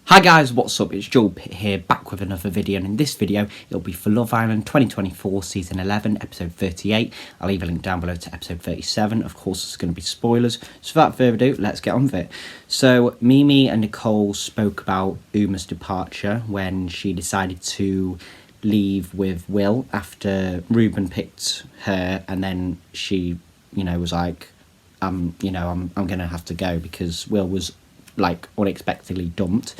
Hi guys, what's up? It's Joel Pitt here, back with another video, and in this video it'll be for Love Island 2024 Season 11, Episode 38. I'll leave a link down below to Episode 37. Of course, it's going to be spoilers, so without further ado, let's get on with it. So, Mimi and Nicole spoke about Uma's departure when she decided to leave with Will after Ruben picked her, and then she, was like, I'm going to have to go because Will was unexpectedly dumped.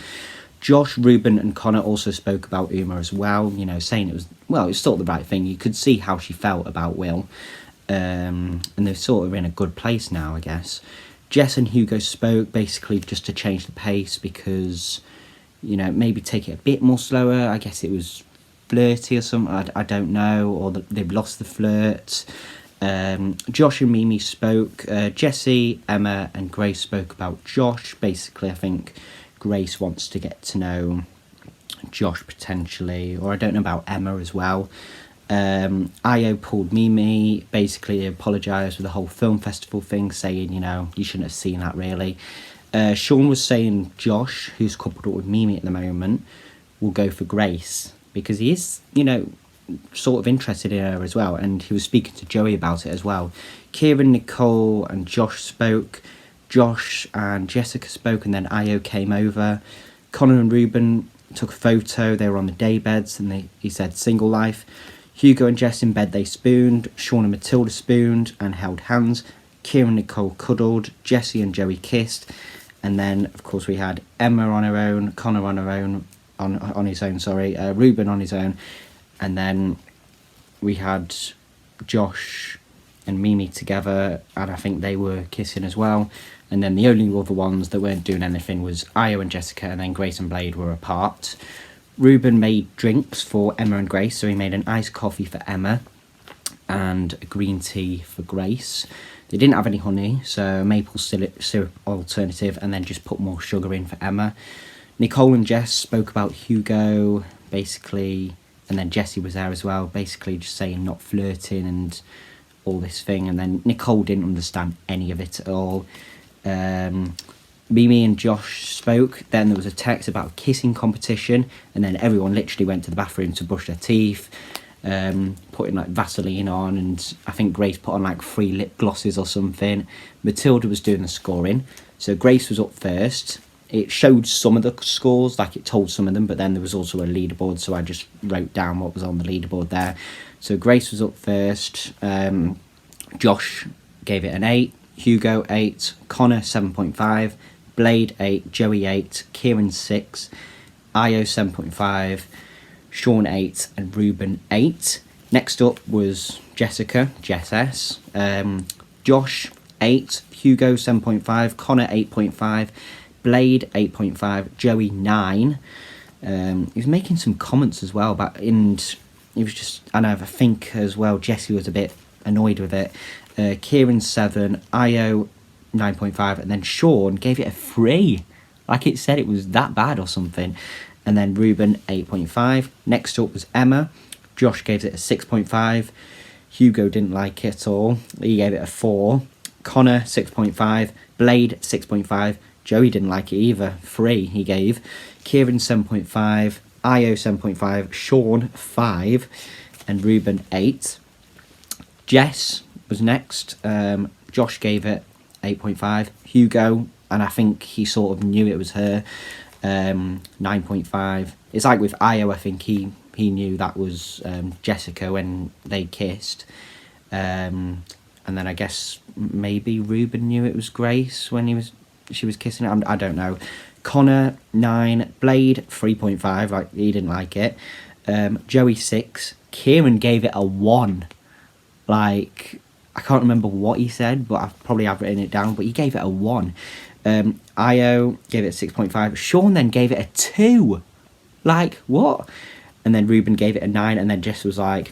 Josh, Ruben and Connor also spoke about Uma as well, saying it was sort of the right thing. You could see how she felt about Will, and they're sort of in a good place now, I guess. Jess and Hugo spoke basically just to change the pace because, maybe take it a bit more slower. I guess it was flirty or something, I don't know, or they've lost the flirt. Josh and Mimi spoke. Jessie, Emma and Grace spoke about Josh. Basically, I think Grace wants to get to know Josh potentially, or I don't know about Emma as well. Io pulled Mimi, basically apologised for the whole film festival thing, saying, you shouldn't have seen that really. Sean was saying Josh, who's coupled up with Mimi at the moment, will go for Grace, because he is, sort of interested in her as well, and he was speaking to Joey about it as well. Kieran, Nicole and Josh spoke. Josh and Jessica spoke, and then Io came over. Connor and Ruben took a photo. They were on the day beds, and he said single life. Hugo and Jess in bed, they spooned. Sean and Matilda spooned and held hands. Kieran and Nicole cuddled. Jessie and Joey kissed. And then, of course, we had Emma on her own, Connor on her own, on his own, Ruben on his own. And then we had Josh and Mimi together, and I think they were kissing as well. And then the only other ones that weren't doing anything was Io and Jessica, and then Grace and Blade were apart. Ruben made drinks for Emma and Grace, so he made an iced coffee for Emma and a green tea for Grace. They didn't have any honey, so maple syrup alternative, and then just put more sugar in for Emma. Nicole and Jess spoke about Hugo, basically, and then Jessie was there as well, basically just saying not flirting and all this thing. And then Nicole didn't understand any of it at all. Mimi and Josh spoke. Then there was a text about a kissing competition, and then everyone literally went to the bathroom to brush their teeth, putting Vaseline on, and I think Grace put on 3 lip glosses or something. Matilda was doing the scoring, so Grace was up first. It showed some of the scores, it told some of them, but then there was also a leaderboard, so I just wrote down what was on the leaderboard there. So Grace was up first. Josh gave it an 8, Hugo 8, Connor 7.5, Blade 8, Joey 8, Kieran 6, Io 7.5, Sean 8 and Ruben 8. Next up was Jessica, Jess S. Josh 8, Hugo 7.5, Connor 8.5, Blade 8.5, Joey 9. He was making some comments as well, and he was just, I think as well Jessie was a bit annoyed with it. Kieran 7, Io 9.5, and then Sean gave it a 3, it said it was that bad or something. And then Ruben 8.5. Next up was Emma. Josh gave it a 6.5. Hugo didn't like it at all, he gave it a 4. Connor 6.5, Blade 6.5, Joey didn't like it either, 3 he gave. Kieran 7.5, Io 7.5, Sean 5, and Ruben 8. Jess was next. Josh gave it 8.5. Hugo, and I think he sort of knew it was her, 9.5. It's with Io, I think he knew that was Jessica when they kissed. And then I guess maybe Ruben knew it was Grace when she was kissing it. I don't know. Connor 9, Blade 3.5, he didn't like it. Joey 6, Kieran gave it a 1. I can't remember what he said, but I probably have written it down, but he gave it a 1. Io gave it a 6.5. Sean then gave it a 2. What? And then Ruben gave it a 9, and then Jess was I'm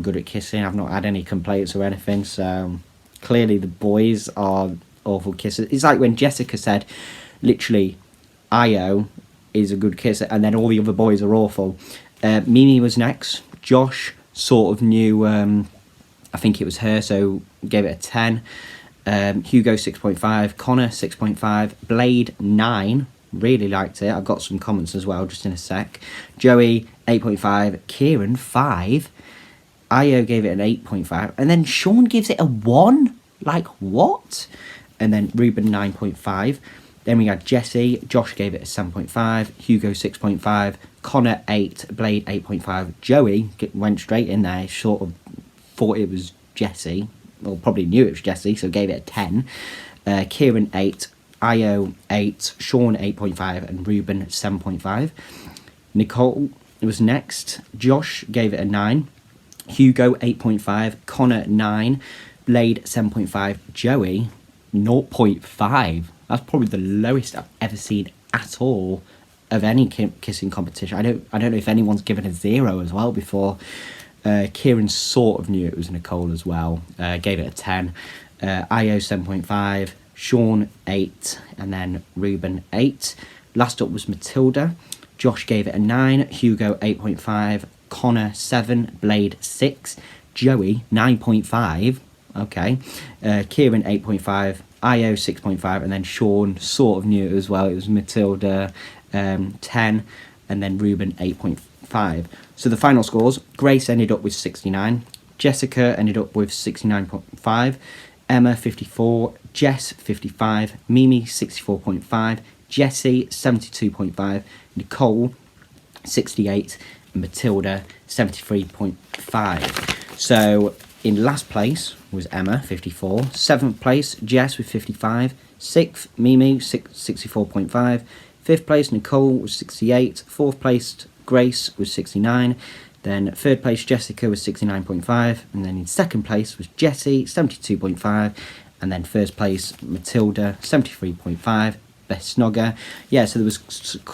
good at kissing, I've not had any complaints or anything, so clearly the boys are awful kissers. It's when Jessica said, literally, Io is a good kisser, and then all the other boys are awful. Mimi was next. Josh sort of knew, I think it was her, so gave it a 10. Hugo 6.5, Connor 6.5, Blade 9, really liked it. I've got some comments as well, just in a sec. Joey, 8.5. Kieran, 5. Io gave it an 8.5. And then Sean gives it a 1. Like, what? And then Ruben, 9.5. Then we had Jesse. Josh gave it a 7.5. Hugo, 6.5. Connor, 8. Blade, 8.5. Joey went straight in there. Sort of thought it was Jesse. Well, probably knew it was Jesse, so gave it a 10. Kieran, 8. Io, 8. Sean, 8.5. And Ruben, 7.5. Nicole was next. Josh gave it a 9. Hugo, 8.5. Connor, 9. Blade, 7.5. Joey, 0.5. That's probably the lowest I've ever seen at all of any kissing competition. I don't know if anyone's given a 0 as well before. Kieran sort of knew it was Nicole as well. Gave it a 10. Io, 7.5. Sean, 8. And then Ruben, 8. Last up was Matilda. Josh gave it a 9. Hugo, 8.5. Connor, 7. Blade, 6. Joey, 9.5. Okay. Kieran, 8.5. Io, 6.5. And then Sean sort of knew it as well. It was Matilda, 10. And then Ruben, 8.5. So the final scores, Grace ended up with 69. Jessica ended up with 69.5. Emma, 54. Jess, 55. Mimi, 64.5. Jessie, 72.5. Nicole, 68. And Matilda, 73.5. So in last place was Emma, 54. 7th place, Jess with 55. 6th, Mimi, 64.5. 5th place, Nicole was 68. 4th place, Grace was 69. Then 3rd place, Jessica was 69.5. And then in 2nd place was Jessie, 72.5. And then 1st place, Matilda, 73.5. Best snogger. Yeah, so there was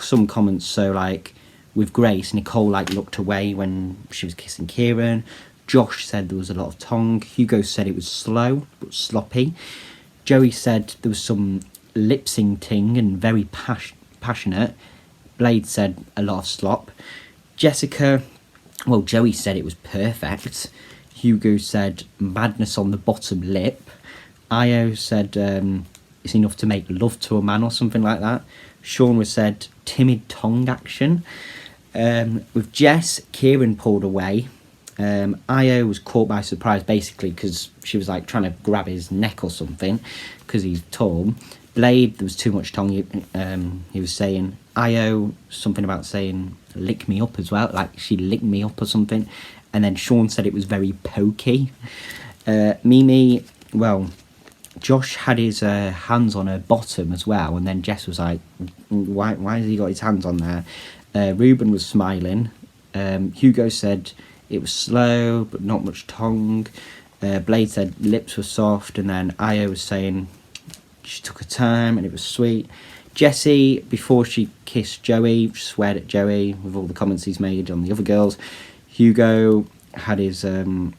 some comments. So like with Grace, Nicole like looked away when she was kissing Kieran. Josh said there was a lot of tongue. Hugo said it was slow but sloppy. Joey said there was some lip syncing and very passionate. Blade said a lot of slop. Jessica, well, Joey said it was perfect. Hugo said madness on the bottom lip. Io said it's enough to make love to a man or something like that. Sean was said timid tongue action. With Jess, Kieran pulled away. Io was caught by surprise basically because she was like trying to grab his neck or something because he's tall. Blade, there was too much tongue. He was saying Io something about saying lick me up as well, like she licked me up or something. And then Sean said it was very pokey. Mimi, well, Josh had his hands on her bottom as well, and then Jess was like, why has he got his hands on there? Ruben was smiling. Hugo said it was slow but not much tongue. Blade said lips were soft, and then Io was saying she took her time and it was sweet. Jessie, before she kissed Joey, she sweared at Joey with all the comments he's made on the other girls. Hugo had his hands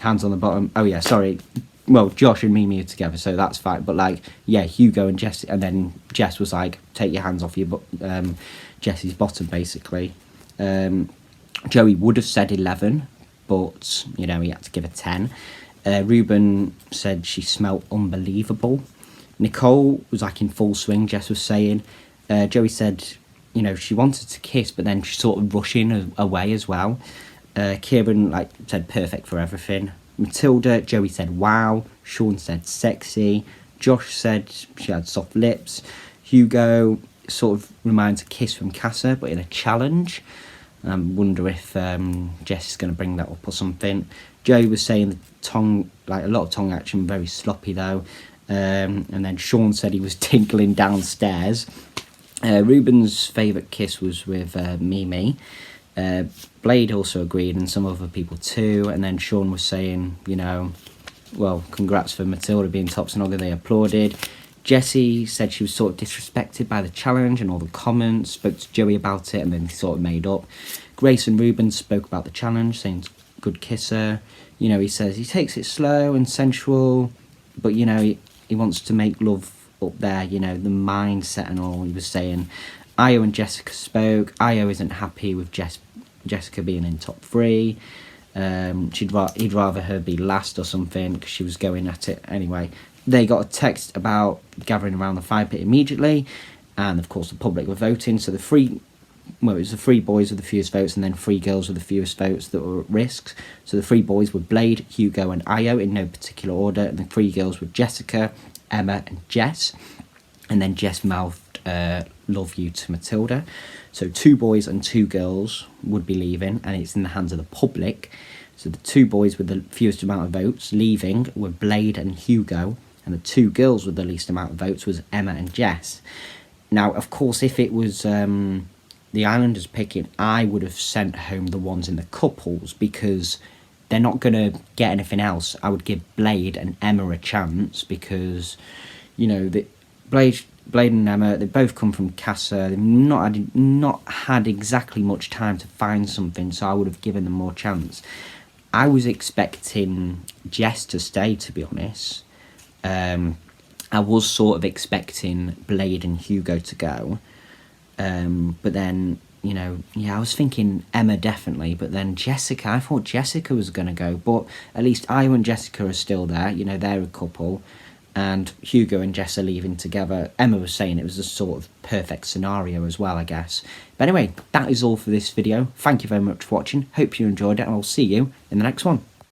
on the bottom. Oh yeah, sorry. Well, Josh and Mimi are together, so that's fine. But like, yeah, Hugo and Jess, and then Jess was like, take your hands off your Jessie's bottom, basically. Joey would have said 11, but you know he had to give a 10. Ruben said she smelled unbelievable. Nicole was like in full swing. Jess was saying. Joey said, you know, she wanted to kiss, but then she's sort of rushing away as well. Kieran like said perfect for everything. Matilda, Joey said wow. Sean said sexy. Josh said she had soft lips. Hugo sort of reminds a kiss from Casa, but in a challenge. Wonder if Jess is going to bring that up or something. Joey was saying the tongue, like a lot of tongue action, very sloppy though. And then Sean said he was tinkling downstairs. Ruben's favourite kiss was with Mimi. Blade also agreed, and some other people too. And then Sean was saying, you know, well, congrats for Matilda being top snogger. They applauded. Jessie said she was sort of disrespected by the challenge and all the comments. Spoke to Joey about it, and then sort of made up. Grace and Ruben spoke about the challenge, saying good kisser. You know, he says he takes it slow and sensual, but you know he wants to make love up there. You know, the mindset and all. He was saying. Io and Jessica spoke. Io isn't happy with Jessica being in top 3. He'd rather her be last or something because she was going at it anyway. They got a text about gathering around the fire pit immediately. and of course the public were voting. So it was the 3 boys with the fewest votes and then 3 girls with the fewest votes that were at risk. So the 3 boys were Blade, Hugo and Io in no particular order, and the 3 girls were Jessica, Emma and Jess. And then Jess mouthed love you to Matilda. So 2 boys and 2 girls would be leaving, and it's in the hands of the public. So the 2 boys with the fewest amount of votes leaving were Blade and Hugo, and the 2 girls with the least amount of votes was Emma and Jess. Now, of course, if it was the Islanders picking, I would have sent home the ones in the couples, because they're not going to get anything else. I would give Blade and Emma a chance, because, you know, Blade and Emma, they both come from Casa. They've not had exactly much time to find something, so I would have given them more chance. I was expecting Jess to stay, to be honest. I was sort of expecting Blade and Hugo to go. But then, you know, yeah, I was thinking Emma definitely, but then Jessica, I thought Jessica was going to go, but at least Io and Jessica are still there, you know, they're a couple, and Hugo and Jess are leaving together. Emma was saying it was a sort of perfect scenario as well, I guess. But anyway, that is all for this video. Thank you very much for watching, hope you enjoyed it, and I'll see you in the next one.